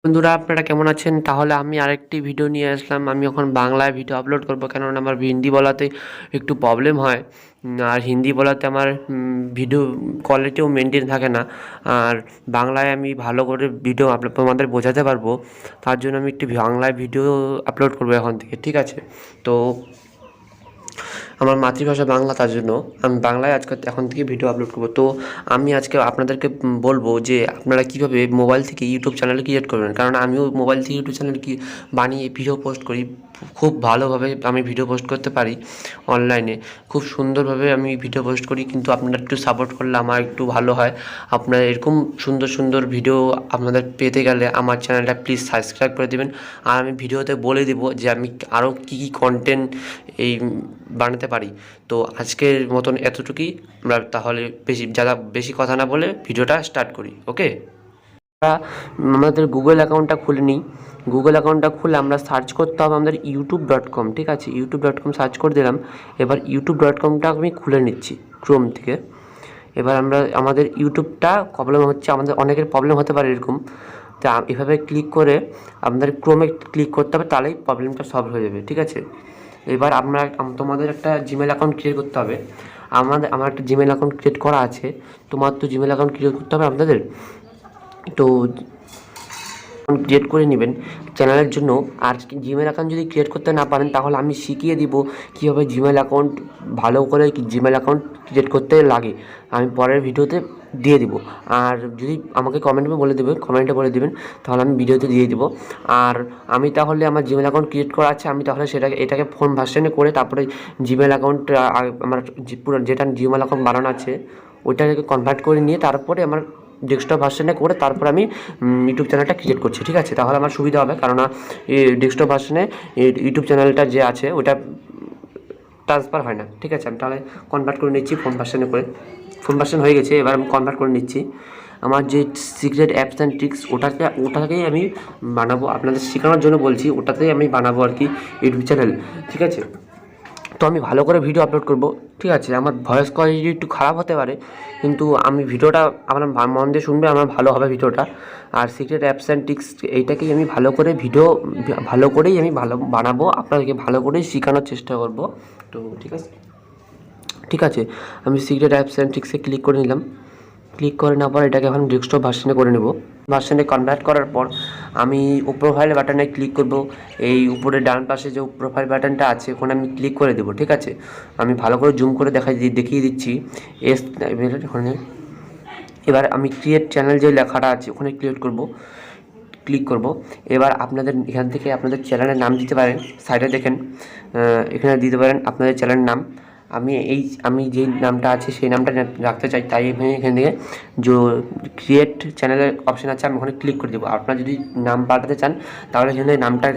বন্ধুরা আপনারা কেমন আছেন? তাহলে আমি আরেকটি ভিডিও নিয়ে আসলাম। আমি এখন বাংলায় ভিডিও আপলোড করব, কেননা আমার হিন্দি বলাতে একটু প্রবলেম হয়। আর হিন্দি বলাতে আমার ভিডিও কোয়ালিটিও মেনটেন থাকে না। আর বাংলায় আমি ভালো করে ভিডিও তোমাদের বোঝাতে পারবো, তার জন্য আমি একটি বাংলায় ভিডিও আপলোড করবো এখন থেকে, ঠিক আছে? তো আমার মাতৃভাষা বাংলা, তার জন্য আমি বাংলায় এখন থেকে ভিডিও আপলোড করবো। তো আমি আজকে আপনাদেরকে বলবো যে আপনারা কীভাবে মোবাইল থেকে ইউটিউব চ্যানেল ক্রিয়েট করবেন, কারণ আমিও মোবাইল থেকে ইউটিউব চ্যানেল বানিয়ে ভিডিও পোস্ট করি। খুব ভালোভাবে আমি ভিডিও পোস্ট করতে পারি অনলাইনে, খুব সুন্দরভাবে আমি ভিডিও পোস্ট করি, কিন্তু আপনারা একটু সাপোর্ট করলে আমার একটু ভালো হয়। আপনারা এরকম সুন্দর সুন্দর ভিডিও আপনাদের পেতে গেলে আমার চ্যানেলটা প্লিজ সাবস্ক্রাইব করে দেবেন। আর আমি ভিডিওতে বলে দেবো যে আমি আরও কী কী কন্টেন্ট এই বানাতে পারি। তো আজকের মতন এতটুকুই। আমরা তাহলে বেশি কথা না বলে ভিডিওটা স্টার্ট করি। ওকে, আমরা আমাদের গুগল অ্যাকাউন্টটা খুলে নিই। গুগল অ্যাকাউন্টটা খুলে আমরা সার্চ করতে হবে আমাদের youtube.com, ঠিক আছে? youtube.com সার্চ করে দিলাম। এবার youtube.comটা আমি খুলে নিচ্ছি ক্রোম থেকে। এবার আমাদের ইউটিউবটা প্রবলেম হচ্ছে, আমাদের অনেকের প্রবলেম হতে পারে এরকম। তা এভাবে ক্লিক করে আপনাদের ক্রোমে ক্লিক করতে হবে, তাহলেই প্রবলেমটা সলভ হয়ে যাবে, ঠিক আছে? এবার তোমাদের একটা জিমেল অ্যাকাউন্ট ক্রিয়েট করতে হবে। আমার একটা জিমেল অ্যাকাউন্ট ক্রিয়েট করা আছে, তোমার তো জিমেল অ্যাকাউন্ট ক্রিয়েট করতে হবে আপনাদের। তো ক্রিয়েট করে নেবেন চ্যানেলের জন্য। আর জিমেল অ্যাকাউন্ট যদি ক্রিয়েট করতে না পারেন, তাহলে আমি শিখিয়ে দিব কীভাবে জিমেল অ্যাকাউন্ট ভালো করে জিমেল অ্যাকাউন্ট ক্রিয়েট করতে লাগে, আমি পরের ভিডিওতে দিয়ে দিব। আর যদি আমাকে কমেন্টে বলে দেবেন, তাহলে আমি ভিডিওতে দিয়ে দিব। আর আমি তাহলে আমার জিমেল অ্যাকাউন্ট ক্রিয়েট করা আছে, আমি তাহলে এটাকে ফোন ভার্সনে করে তারপরে জিমেল অ্যাকাউন্ট আমার পুরো যেটা জিমেল অ্যাকাউন্ট বানানো আছে ওইটাকে কনভার্ট করে নিয়ে তারপরে আমার ডেস্কটপ ভার্সনে করে তারপর আমি ইউটিউব চ্যানেলটা ক্রিয়েট করছি, ঠিক আছে? তাহলে আমার সুবিধা হবে, কারণ এই ডেস্কটপ ভার্সনে ইউটিউব চ্যানেলটা যে আছে ওটা ট্রান্সফার হয় না, ঠিক আছে? আমি তাহলে কনভার্ট করে নিচ্ছি ফোন ভার্সন হয়ে গেছে। এবার আমি কনভার্ট করে নিচ্ছি। আমার যে সিক্রেট অ্যাপস অ্যান্ড ট্রিক্স ওটাকেই আমি বানাবো, আপনাদের শেখানোর জন্য বলছি, ওটাতেই আমি বানাবো আর কি ইউটিউব চ্যানেল, ঠিক আছে? তো আমি ভালো করে ভিডিও আপলোড করব, ঠিক আছে? আমার ভয়েস কোয়ালিটি একটু খারাপ হতে পারে, কিন্তু আমি ভিডিওটা আপনার মন দিয়ে শুনবে, আমার ভালো হবে ভিডিওটা। আর সিক্রেট অ্যাপস অ্যান্ড ট্রিক্স এইটাকেই আমি ভালো করেই আমি বানাবো, আপনাদেরকে ভালো করেই শেখানোর চেষ্টা করব। তো ঠিক আছে, আমি সিক্রেট অ্যাপস অ্যান্ড ট্রিক্সে ক্লিক করে নিলাম। ক্লিক করে নেওয়ার পর এটাকে এখন ডেস্কটপ ভার্সনে করে নেব। ভার্সনে কনভার্ট করার পর আমি প্রোফাইল বাটনে ক্লিক করব। এই উপরে ডান পাশে যে প্রোফাইল বাটনটা আছে ওখানে আমি ক্লিক করে দেবো, ঠিক আছে? আমি ভালো করে জুম করে দেখিয়ে দিচ্ছি। ওখানে এবার আমি ক্রিয়েট চ্যানেল যে লেখাটা আছে ওখানে ক্লিক করব। এবার আপনাদের এখান থেকে আপনাদের চ্যানেলের নাম দিতে পারেন, সাইডে দেখেন এখানে দিতে পারেন আপনাদের চ্যানেলের নাম। আমি যেই নামটা আছে সেই নামটা রাখতে চাই, তাই আমি এখান থেকে যে ক্রিয়েট চ্যানেলের অপশান আছে আমি ওখানে ক্লিক করে দেবো। আপনারা যদি নাম পাল্টাতে চান তাহলে এখানে নামটা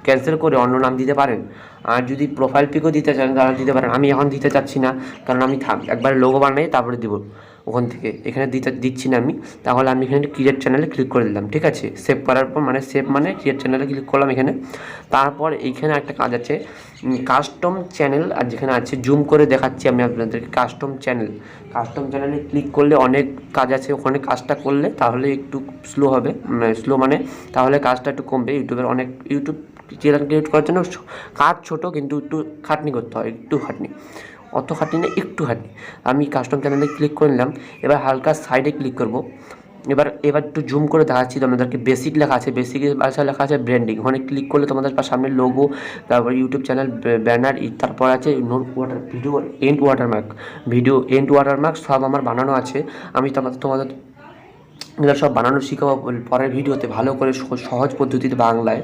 ক্যান্সেল করে অন্য নাম দিতে পারেন। আর যদি প্রোফাইল পিকও দিতে চান তাহলে দিতে পারেন। আমি এখন দিতে চাচ্ছি না, কারণ আমি একবার লোগো বানাই তারপরে দেবো ওখান থেকে, এখানে দিচ্ছি না আমি। তাহলে আমি এখানে ক্রিয়েট চ্যানেলে ক্লিক করে দিলাম, ঠিক আছে? সেভ করার পর সেভ ক্রিয়েট চ্যানেলে ক্লিক করলাম এখানে। তারপর এইখানে একটা কাজ আছে কাস্টম চ্যানেল, আর যেখানে আছে জুম করে দেখাচ্ছি আমি আপনাদেরকে কাস্টম চ্যানেলে ক্লিক করলে অনেক কাজ আছে, ওখানে কাজটা করলে তাহলে একটু স্লো হবে, তাহলে কাজটা একটু কমবে। ইউটিউব চ্যানেল ক্রিয়েট করার জন্য কাজ ছোট, কিন্তু একটু খাটনি করতে হয়, অত খাটনি না, একটু খাটনি। আমি কাস্টম চ্যানেলে ক্লিক করে নিলাম। এবার হালকা সাইডে ক্লিক করব। এবার একটু জুম করে দেখাচ্ছি তোমাদেরকে। বেসিক লেখা আছে, লেখা আছে ব্র্যান্ডিং, ওখানে ক্লিক করলে তোমাদের সামনে লোগো, তারপর ইউটিউব চ্যানেল ব্যানার, তারপর আছে এন্ড ওয়াটারমার্ক সব আমার বানানো আছে। আমি তোমাদের এগুলো সব বানানো শিখাবো পরের ভিডিওতে ভালো করে সহজ পদ্ধতিতে বাংলায়।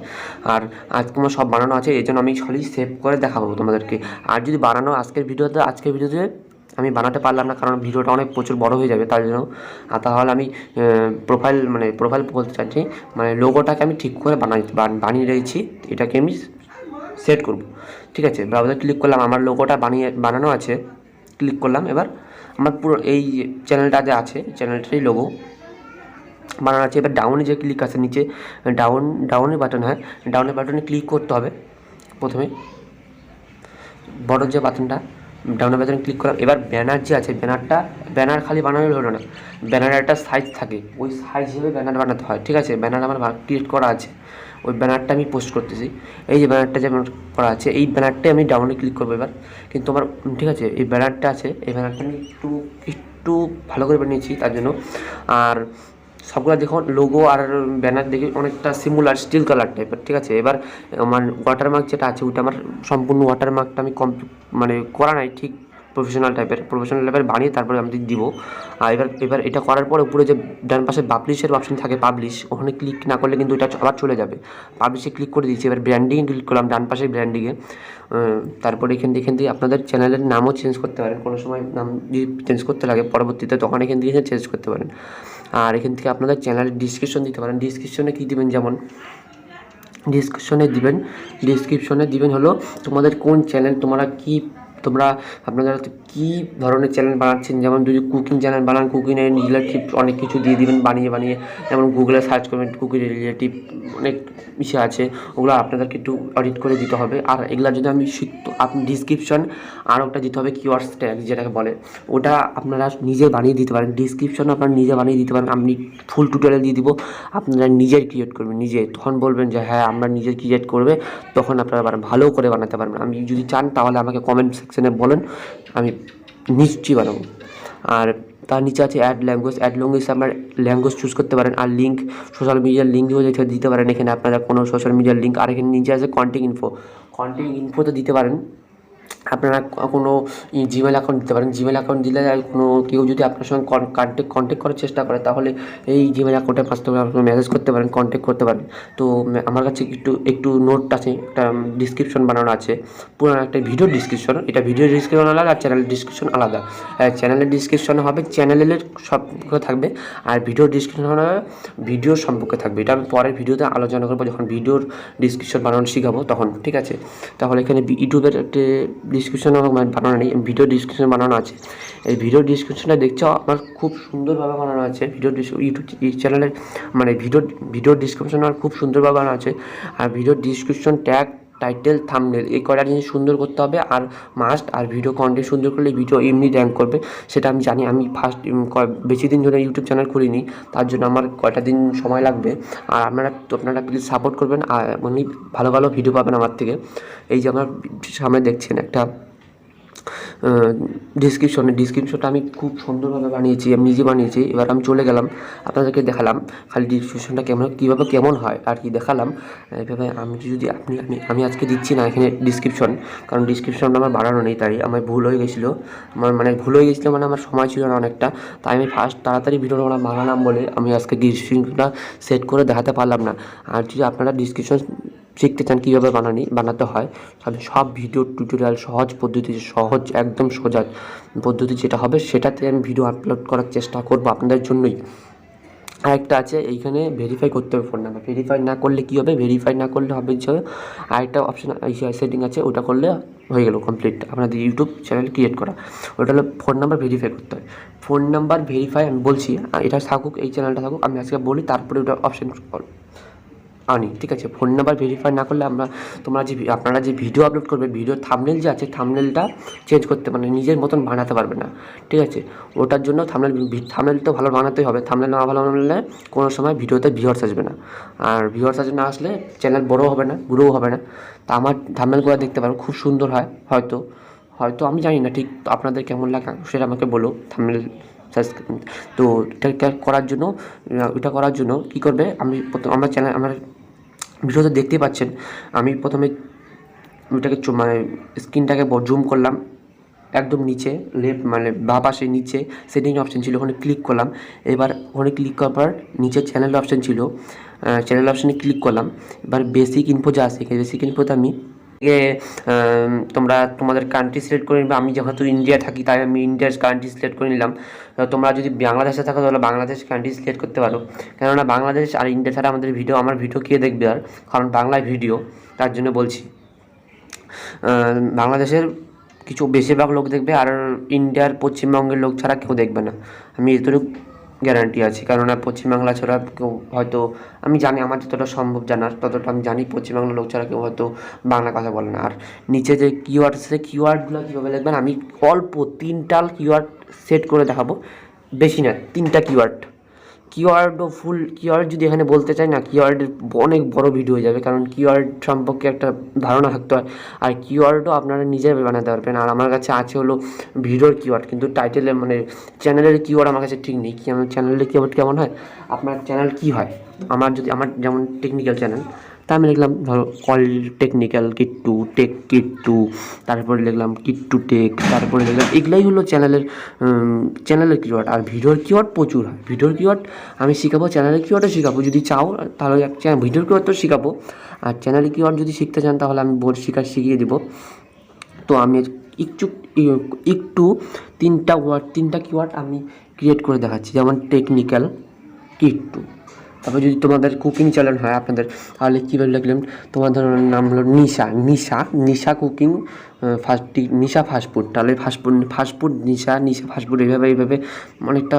আর আজকে আমার সব বানানো আছে, এই জন্য আমি খালি সেভ করে দেখাবো তোমাদেরকে। আর যদি বানানো আজকের ভিডিওতে আমি বানাতে পারলাম না, কারণ ভিডিওটা প্রচুর বড় হয়ে যাবে, তার জন্য। তাহলে আমি প্রোফাইল বলতে চাচ্ছি, লোগোটাকে আমি ঠিক করে বানিয়ে রয়েছি, এটাকে আমি সেট করব, ঠিক আছে? ব্রাউজারে ক্লিক করলাম, আমার লোগোটা বানানো আছে, ক্লিক করলাম। এবার আমার পুরো এই চ্যানেলটা যে আছে চ্যানেলটারই লোগো বানানো আছে। এবার ডাউনে যে ক্লিক আছে নিচে ডাউনের বাটন, হ্যাঁ ডাউনের বাটনে ক্লিক করতে হবে প্রথমে, বড় যে বাটনটা ডাউনের বাটনে ক্লিক করলাম। এবার ব্যানার যে আছে, ব্যানার খালি বানালে হলো না, ব্যানারের একটা সাইজ থাকে, ওই সাইজ হিসেবে ব্যানার বানাতে হয়। ঠিক আছে, ব্যানার আমার ক্রিয়েট করা আছে, ওই ব্যানারটা আমি পোস্ট করতেছি। এই যে ব্যানারটা যেমন করা আছে, এই ব্যানারটাই আমি ডাউনে ক্লিক করবো এবার। কিন্তু আমার ঠিক আছে, এই ব্যানারটা আছে, এই ব্যানারটা আমি একটু ভালো করে বানিয়েছি তার জন্য। আর সবগুলো দেখুন লোগো আর ব্যানার দেখে অনেকটা সিমিলার, স্টিল কালার টাইপের। ঠিক আছে, এবার আমার ওয়াটারমার্ক যেটা আছে ওইটা আমার সম্পূর্ণ ওয়াটারমার্কটা আমি মানে করা নাই ঠিক প্রফেশনাল টাইপের বানিয়ে তারপরে আমি দিব। আর এবার এটা করার পরে উপরে যে ডান পাশে পাবলিশের অপশন থাকে, পাবলিশ, ওখানে ক্লিক না করলে কিন্তু এটা আবার চলে যাবে। পাবলিশে ক্লিক করে দিচ্ছি। এবার ব্র্যান্ডিংয়ে ক্লিক করলাম, ডান পাশে ব্র্যান্ডিংয়ে। তারপরে এখান থেকে আপনাদের চ্যানেলের নামও চেঞ্জ করতে পারেন, কোনো সময় নাম যদি চেঞ্জ করতে লাগে পরবর্তীতে তখন এখান থেকে চেঞ্জ করতে পারেন। আর এখান থেকে আপনাদের চ্যানেলের ডিসক্রিপশন দিতে পারেন। ডিসক্রিপশনে কী দিবেন, যেমন ডিসক্রিপশনে দিবেন হলো তোমাদের কোন চ্যানেল, তোমরা আপনারা কী ধরনের চ্যানেল বানাচ্ছেন। যেমন যদি কুকিং চ্যানেল বানান, কুকিংয়ের রিলেটিভ অনেক কিছু দিয়ে দিবেন বানিয়ে, যেমন গুগলে সার্চ করবেন কুকিং রিলেটিভ অনেক বিষয় আছে, ওগুলো আপনাদেরকে একটু অডিট করে দিতে হবে। আর এগুলো যদি আমি আপনি ডিসক্রিপশন আর ওটা দিতে হবে কিওয়ার্ডস ট্যাগ যেটাকে বলে, ওটা আপনারা নিজে বানিয়ে দিতে পারেন। ডিসক্রিপশন আপনারা নিজে বানিয়ে দিতে পারেন, আমি ফুল টিউটোরিয়াল দিয়ে দিব, আপনারা নিজের ক্রিয়েট করবেন নিজে। তখন বলবেন যে হ্যাঁ আমরা নিজে ক্রিয়েট করবে, তখন আপনারা ভালো করে বানাতে পারবেন। আমি যদি চান তাহলে আমাকে কমেন্ট সেকশনে বলেন, আমি নিশ্চয়ই বানাবো। আর তার নিচে আছে অ্যাড ল্যাঙ্গুয়েজ আপনার ল্যাঙ্গুয়েজ চুজ করতে পারেন। আর লিঙ্ক, সোশ্যাল মিডিয়ার লিঙ্কও দিতে পারেন এখানে আপনারা কোনো সোশ্যাল মিডিয়ার লিঙ্ক। আর এখানে নিচে আছে কন্ট্যাক্ট ইনফোতে দিতে পারেন। আপনারা কোনো জিমেল অ্যাকাউন্ট দিতে পারেন। জিমেল অ্যাকাউন্ট দিলে কোনো কেউ যদি আপনার সঙ্গে কন্ট্যাক্ট করার চেষ্টা করে, তাহলে এই জিমেল অ্যাকাউন্টের মাধ্যমে আপনারা মেসেজ করতে পারেন, কন্ট্যাক্ট করতে পারেন। তো আমার কাছে একটু নোট আছে, একটা ডিসক্রিপশন বানানো আছে, পুরো একটা ভিডিও ডিসক্রিপশন। এটা ভিডিও ডিসক্রিপশন আলাদা আর চ্যানেলের ডিসক্রিপশন আলাদা। চ্যানেলের ডিসক্রিপশন হবে চ্যানেলের সম্পর্কে থাকবে, আর ভিডিও ডিসক্রিপশন হবে ভিডিওর সম্পর্কে থাকবে। এটা আমি পরের ভিডিওতে আলোচনা করবো, যখন ভিডিওর ডিসক্রিপশন বানানো শিখাবো তখন। ঠিক আছে, তাহলে এখানে ইউটিউবের একটা ডিসক্রিপশন আমার বানানো নেই, ভিডিও ডিসক্রিপশন বানানো আছে। এই ভিডিও ডিসক্রিপশনটা দেখছো আমার খুব সুন্দরভাবে বানানো আছে। ইউটিউব চ্যানেলের মানে ভিডিও ডিসক্রিপশন আমার খুব সুন্দরভাবে বানানো আছে। আর video description tag, title, thumbnail এই কয়টা জিনিস সুন্দর করতে হবে। আর মাস্ট, আর ভিডিও কন্টেন্ট সুন্দর করলে ভিডিও এমনি র্যাঙ্ক করবে, সেটা আমি জানি। আমি বেশি দিন ধরে ইউটিউব চ্যানেল খুলিনি, তার জন্য আমার কয়টা দিন সময় লাগবে। আর আপনারা প্লিজ সাপোর্ট করবেন, আর এমনি ভালো ভালো ভিডিও পাবেন আমার থেকে। এই যে আমার সামনে দেখছেন একটা ডিসক্রিপশনটা আমি খুব সুন্দরভাবে বানিয়েছি, আমি নিজে বানিয়েছি। এবার আমি চলে গেলাম, আপনাদেরকে দেখালাম খালি ডিসক্রিপশনটা কেমন হয় আর কি দেখালাম। এভাবে আমি আজকে দিচ্ছি না এখানে ডিসক্রিপশন, কারণ ডিসক্রিপশনটা আমার বানানো নেই, তাই আমার ভুল হয়ে গেছিলো। আমার সময় ছিল না অনেকটা, তাই আমি ফার্স্ট তাড়াতাড়ি ভিডিওটা বানালাম বলে আমি আজকে ডিসক্রিপশনটা সেট করে দেখাতে পারলাম না। আর যদি আপনারা ডিসক্রিপশন শিখতে চান কীভাবে বানাতে হয়, তাহলে সব ভিডিও টিউটোরিয়াল সহজ একদম সোজা পদ্ধতি যেটা হবে সেটাতে আমি ভিডিও আপলোড করার চেষ্টা করবো আপনাদের জন্যই। আরেকটা আছে, এইখানে ভেরিফাই করতে হবে ফোন নাম্বার। ভেরিফাই না করলে কী হবে, ভেরিফাই না করলে হবে যে আরেকটা অপশান সেটিং আছে, ওটা করলে হয়ে গেল কমপ্লিট আপনাদের ইউটিউব চ্যানেল ক্রিয়েট করা। ওটা হলো ফোন নাম্বার ভেরিফাই করতে হয়। ফোন নাম্বার ভেরিফাই আমি বলছি, এটা থাকুক, এই চ্যানেলটা থাকুক, আমি আজকে বলি, তারপরে ওটা অপশান আনি। ঠিক আছে, ফোন নাম্বার ভেরিফাই না করলে আপনারা যে ভিডিও আপলোড করবে, ভিডিওর থাম্বনেল যে আছে, থাম্বনেলটা চেঞ্জ করতে মানে নিজের মতন বানাতে পারবে না। ঠিক আছে, ওটার জন্য থাম্বনেল তো ভালো বানাতেই হবে। থাম্বনেল না ভালো বানালে কোনো সময় ভিডিওতে ভিউয়ার্স আসবে না, আর ভিউয়ার্স না আসলে চ্যানেল বড়ো হবে না, গ্রোও হবে না। তা আমার থাম্বনেলগুলো দেখতে পারো, খুব সুন্দর হয়। হয়তো আমি জানি না ঠিক আপনাদের কেমন লাগে সেটা আমাকে বলো থাম্বনেল। তো এটা করার জন্য কী করবে, আমার ভিডিওতে দেখতেই পাচ্ছেন, আমি প্রথমে ওইটাকে স্ক্রিনটাকে জুম করলাম, একদম নিচে বাঁ পাশে নিচে সেটিং অপশান ছিল, ওখানে ক্লিক করলাম। এবার ওখানে ক্লিক করার পর নিচে চ্যানেল অপশান ছিল, চ্যানেল অপশানে ক্লিক করলাম। এবার বেসিক ইনফো যা আছে, বেসিক ইনফোতে আমি তোমাদের কান্ট্রি সিলেক্ট করে নিবে। আমি যেহেতু ইন্ডিয়া থাকি তাই আমি ইন্ডিয়ার কান্ট্রি সিলেক্ট করে নিলাম। তোমরা যদি বাংলাদেশে থাকো তাহলে বাংলাদেশ কান্ট্রি সিলেক্ট করতে পারো, কেননা বাংলাদেশ আর ইন্ডিয়া ছাড়া আমার ভিডিও কে দেখবে আর, কারণ বাংলায় ভিডিও, তার জন্য বলছি। বাংলাদেশের কিছু বেশিরভাগ লোক দেখবে, আর ইন্ডিয়ার পশ্চিমবঙ্গের লোক ছাড়া কেউ দেখবে না। আমি এতটুকু গ্যারান্টি আছে, কারণ পশ্চিমবাংলা ছাড়া কেউ হয়তো, আমি জানি আমার যতটা সম্ভব জানার ততটা আমি জানি, পশ্চিমবাংলার লোক ছাড়া কেউ হয়তো বাংলা কথা বলে না। আর নিচে যে কিওয়ার্ড আছে, কিওয়ার্ডগুলো কীভাবে লিখবেন, আমি অল্প 3টা কিওয়ার্ড সেট করে দেখাবো, বেশি না, 3টা কিওয়ার্ডও ফুল কিওয়ার্ড যদি এখানে বলতে চাই না, কিওয়ার্ডের অনেক বড় ভিডিও হয়ে যাবে, কারণ কিওয়ার্ড সম্পর্কে একটা ধারণা থাকতে হয়। আর কিওয়ার্ডও আপনারা নিজে বানাতে পারবেন। আর আমার কাছে আছে হলো ভিডিওর কিওয়ার্ড, কিন্তু টাইটেলে মানে চ্যানেলের কিওয়ার্ড আমার কাছে ঠিক নেই। কি আমার চ্যানেলের কিওয়ার্ড কেমন হয়, আপনার চ্যানেল কী হয়, আমার যেমন টেকনিক্যাল চ্যানেল, তা আমি লিখলাম ধরো অল টেকনিক্যাল কিট্টু, টেক কিট্টু, তারপরে লিখলাম কিট্টু টেক, তারপরে লিখলাম, এগুলাই হলো চ্যানেলের কিওয়ার্ড। আর ভিডিওর কিওয়ার্ড প্রচুর হয়। ভিডিওর কিওয়ার্ড আমি শেখাবো, চ্যানেলের কিওয়ার্ডও শেখাবো, যদি চাও তাহলে ভিডিওর কিওয়ার্ড তো শেখাবো। আর চ্যানেলের কিওয়ার্ড যদি শিখতে চান তাহলে আমি শিখিয়ে দেবো। তো আমি একটু 3টা কিওয়ার্ড আমি ক্রিয়েট করে দেখাচ্ছি, যেমন টেকনিক্যাল কিট্টু। তারপর যদি তোমাদের কুকিং চ্যানেল হয় আপনাদের, তাহলে কীভাবে লিখলাম, তোমাদের নাম হলো নিশা কুকিং নিশা ফাস্টফুড, তাহলে ফাস্টফুড নিশা ফাস্টফুড, এইভাবে অনেকটা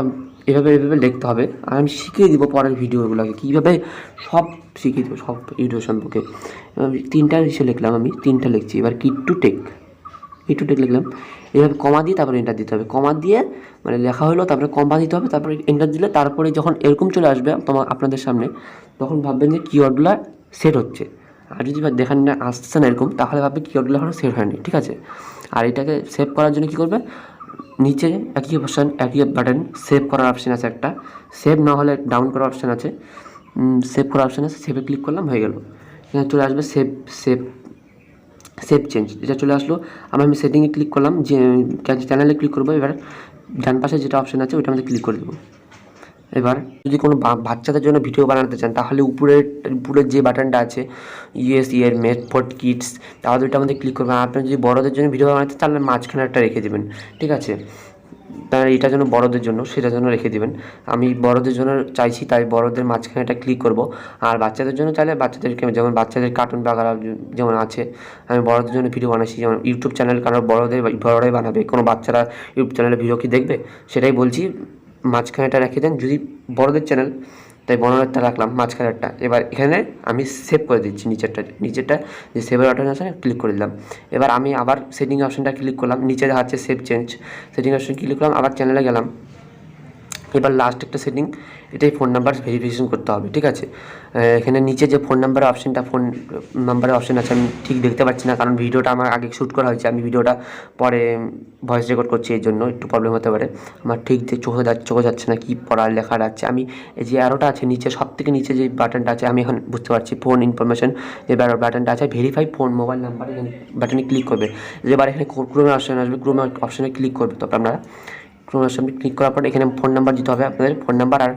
এভাবে লিখতে হবে। আর আমি শিখিয়ে দিব পরের ভিডিওগুলোকে কীভাবে, সব শিখিয়ে দেবো, সব ভিডিও সম্পর্কে। 3টা হিসেবে লিখলাম, আমি 3টা লিখছি। এবার কিট্টু টেক লিখলাম, এভাবে কমা দিয়ে তারপরে এন্টার দিতে হবে, কমা দিয়ে মানে লেখা হলো, তারপরে কমা দিতে হবে, তারপরে এন্টার দিলে তারপরে যখন এরকম চলে আসবে আপনাদের সামনে, তখন ভাববেন যে কিওয়ার্ডগুলো সেট হচ্ছে। আর যদি দেখেন না আসছে না এরকম, তাহলে ভাববে কিওয়ার্ডগুলো এখনও সেট হয়নি, ঠিক আছে। আর এটাকে সেভ করার জন্য কী করবে, নিচে একই বাটন, সেভ করার অপশান আছে একটা, সেভ না হলে ডাউন করার অপশান আছে, সেভ করার অপশান আছে, সেভে ক্লিক করলাম, হয়ে গেল। এখানে চলে আসবে সেভ চেঞ্জ, এটা চলে আসলো। আমি সেটিংয়ে ক্লিক করলাম, যে চ্যানেলে ক্লিক করবো। এবার ডান পাশে যেটা অপশান আছে ওইটা আমাদের ক্লিক করে দেবো। এবার যদি কোনো বাচ্চাদের জন্য ভিডিও বানাতে চান, তাহলে উপরের যে বাটনটা আছে ইয়ের মেড ফর কিডস, তাহলে ওইটা আমাদের ক্লিক করবেন। আপনার যদি বড়দের জন্য ভিডিও বানাতে চান, তাহলে মাঝখানে একটা রেখে দেবেন, ঠিক আছে। তাহলে এটার জন্য বড়দের জন্য, সেটার জন্য রেখে দেবেন। আমি বড়দের জন্য চাইছি, তাই বড়দের মাঝখানে এটা ক্লিক করব। আর বাচ্চাদের জন্য চাইলে বাচ্চাদেরকে, যেমন বাচ্চাদের কার্টুন বাগারা যেমন আছে, আমি বড়দের জন্য ভিডিও বানাচ্ছি, যেমন ইউটিউব চ্যানেল, কারণ বড়রাই বানাবে, কোনো বাচ্চারা ইউটিউব চ্যানেলে ভিডিও কি দেখবে, সেটাই বলছি। মাঝখানে এটা রেখে দেন যদি বড়দের চ্যানেল, তাই বড়দেরটা রাখলাম মাঝখানেরটা। এবার এখানে আমি সেভ করে দিচ্ছি নিচেরটা যে সেভের বাটন আছে ক্লিক করে দিলাম। এবার আমি আবার সেটিং অপশানটা ক্লিক করলাম, নিচে দেখাচ্ছে save change, setting option click করলাম, আবার চ্যানেলে গেলাম। এবার লাস্ট একটা সেটিং, এটাই ফোন নাম্বার ভেরিফিকেশন করতে হবে, ঠিক আছে। এখানে নিচে যে ফোন নাম্বারের অপশান আছে, আমি ঠিক দেখতে পাচ্ছি না, কারণ ভিডিওটা আমার আগে শ্যুট করা হয়েছে, আমি ভিডিওটা পরে ভয়েস রেকর্ড করছি, এই জন্য একটু প্রবলেম হতে পারে। আমার ঠিক চোখে যাচ্ছে না কি পড়ার লেখা যাচ্ছে। আমি এই যে অ্যারোটা আছে নিচে, সব থেকে নিচে যে বাটনটা আছে, আমি এখন বুঝতে পারছি ফোন ইনফরমেশন, যে বাটনটা আছে ভেরিফাই ফোন মোবাইল নাম্বার, এখানে বাটনে ক্লিক করবে। এবার এখানে ক্রোমের অপশান আসবে, ক্রোমের অপশানে ক্লিক করবে। তবে আপনারা ক্রোমের অপশানে ক্লিক করার পর এখানে ফোন নাম্বার দিতে হবে, আপনাদের ফোন নাম্বার আর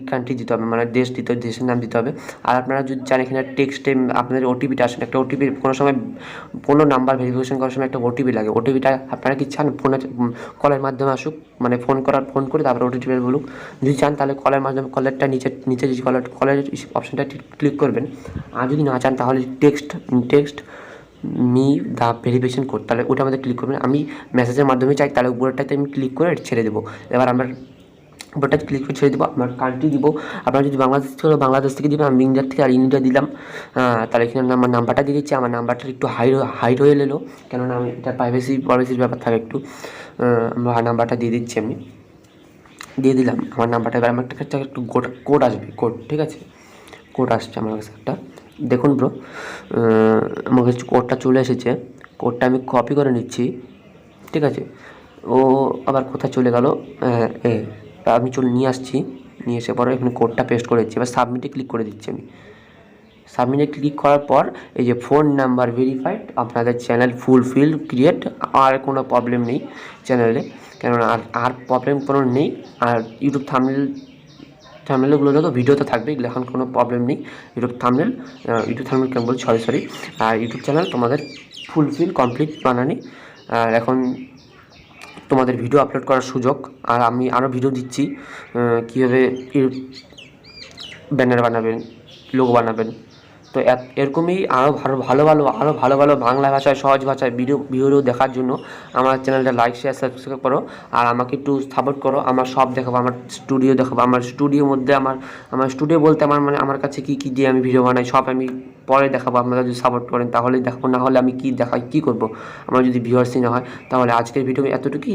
কান্ট্রি দিতে হবে, মানে দেশ দিতে হবে, দেশের নাম দিতে হবে। আর আপনারা যদি চান এখানে টেক্সটে আপনাদের ওটিপিটা আসেন, একটা ওটিপি কোনো সময় কোনো নাম্বার ভেরিফিকেশন করার সময় একটা ওটিপি লাগে, ওটিপিটা আপনারা কি চান কলের মাধ্যমে আসুক, মানে ফোন করে তারপরে ওটিপি বলুক। যদি চান তাহলে কলের মাধ্যমে, কলেরটা নিচে যে কলের অপশানটা ক্লিক করবেন। আর যদি না চান তাহলে text me the verification code, তাহলে ওটা আমাদের ক্লিক করবেন। আমি মেসেজের মাধ্যমে চাই, তাহলে উপরেরটাতে আমি ক্লিক করে ছেড়ে দেবো। এবার আমরা উপরটা ক্লিক করে ছেড়ে দেবো, আমার কান্ট্রি দিব, আপনারা যদি বাংলাদেশ থেকে দিবেন, আমি ইন্ডিয়া থেকে, আর ইন্ডিয়া দিলাম। তাহলে এখানে আমার নাম্বারটা দিয়ে দিচ্ছি, আমার নাম্বারটা একটু হাইড হয়ে এলো, কেননা আমি এটা প্রাইভেসির ব্যাপার থাকে একটু। আমার নাম্বারটা দিয়ে দিচ্ছি, আমি দিয়ে দিলাম আমার নাম্বারটা। এবার আমার কাছে একটু কোড আসবে, ঠিক আছে, কোড আসছে আমার কাছে একটা, দেখুন ব্রো, আমার কাছে কোডটা চলে এসেছে। কোডটা আমি কপি করে নিচ্ছি, ঠিক আছে। ও আবার কোথায় চলে গেল, আমি নিয়ে আসছি, নিয়ে এসে পরে এখানে কোডটা পেস্ট করে দিচ্ছি। এবার সাবমিটে ক্লিক করে দিচ্ছি। আমি সাবমিটে ক্লিক করার পর এই যে ফোন নাম্বার ভেরিফাইড, আপনাদের চ্যানেল ফুলফিল ক্রিয়েট, আর কোনো প্রবলেম নেই চ্যানেলে, কেননা আর প্রবলেম কোনো নেই। আর ইউটিউব থাম্বনেলগুলো যত ভিডিওতে থাকবে, এগুলো এখন কোনো প্রবলেম নেই। ইউটিউব থাম্বনেল কেন বলছি, সরি। আর ইউটিউব চ্যানেল তোমাদের ফুলফিল কমপ্লিট বানানি। আর এখন তোমাদের ভিডিও আপলোড করার সুযোগ। আর আমি আরও ভিডিও দিচ্ছি কীভাবে ব্যানার বানাবেন, লোগো বানাবেন, তো এরকমই আরও ভালো ভালো বাংলা ভাষায় সহজ ভাষায় ভিডিও দেখার জন্য আমার চ্যানেলটা লাইক শেয়ার সাবস্ক্রাইব করো, আর আমাকে একটু সাপোর্ট করো। আমার সব দেখাবো, আমার স্টুডিও দেখাবো, আমার স্টুডিওর মধ্যে আমার স্টুডিও বলতে আমার কাছে কী দিয়ে আমি ভিডিও বানাই সব আমি পরে দেখাবো। আপনারা যদি সাপোর্ট করেন তাহলেই দেখাবো, না হলে আমি কী দেখাই কী করবো আমার যদি ভিউয়ার্সই না হয়। তাহলে আজকের ভিডিও এতটুকুই।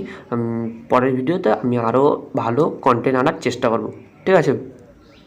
পরের ভিডিওতে আমি আরও ভালো কন্টেন্ট আনার চেষ্টা করবো। ঠিক আছে।